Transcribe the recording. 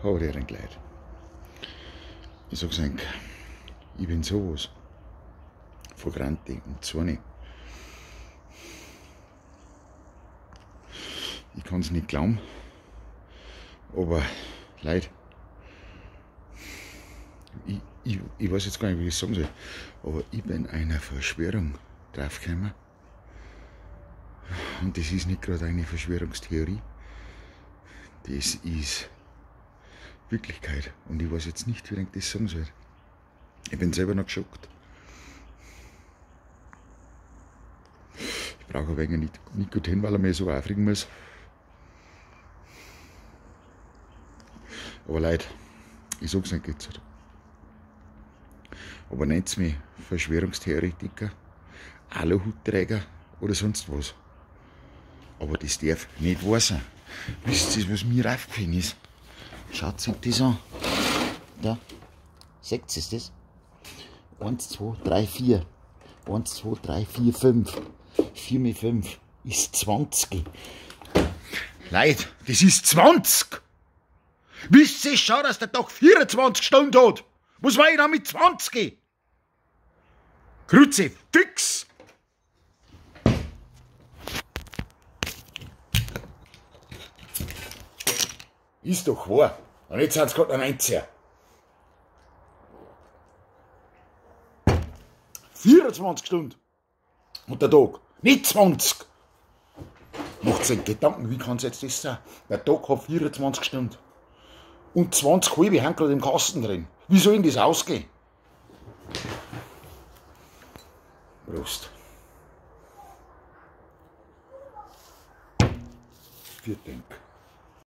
aber deren Leid. Ich sag's euch, ich bin sowas von grantig und zornig. Ich kann's nicht glauben, aber Leute, ich weiß jetzt gar nicht, wie ich sagen soll, aber ich bin einer Verschwörung draufgekommen. Und das ist nicht gerade eine Verschwörungstheorie, das ist Wirklichkeit. Und ich weiß jetzt nicht, wie ich das sagen soll. Ich bin selber noch geschockt. Ich brauche ein wenig Nikotin, weil er mich so aufregen muss. Aber Leute, ich sag's nicht jetzt. Aber nennt's mich Verschwörungstheoretiker, Aluhutträger oder sonst was. Aber das darf nicht wahr sein. Wisst ihr, was mir aufgefallen ist? Schaut euch das an. Da. Seht ihr das? 1, 2, 3, 4. 1, 2, 3, 4, 5. 4 mit 5 ist 20. Leute, das ist 20! Wisst ihr schon, dass der Tag 24 Stunden hat? Was war ich da mit 20? Grüezi, fix! Ist doch wahr. Und jetzt sind es gerade ein 19. 24 Stunden. Und der Tag. Nicht 20. Macht sich Gedanken, wie kann es jetzt das sein? Der Tag hat 24 Stunden. Und 20 halbe haben gerade im Kasten drin. Wie soll denn das ausgehen? Prost. Vielen Dank.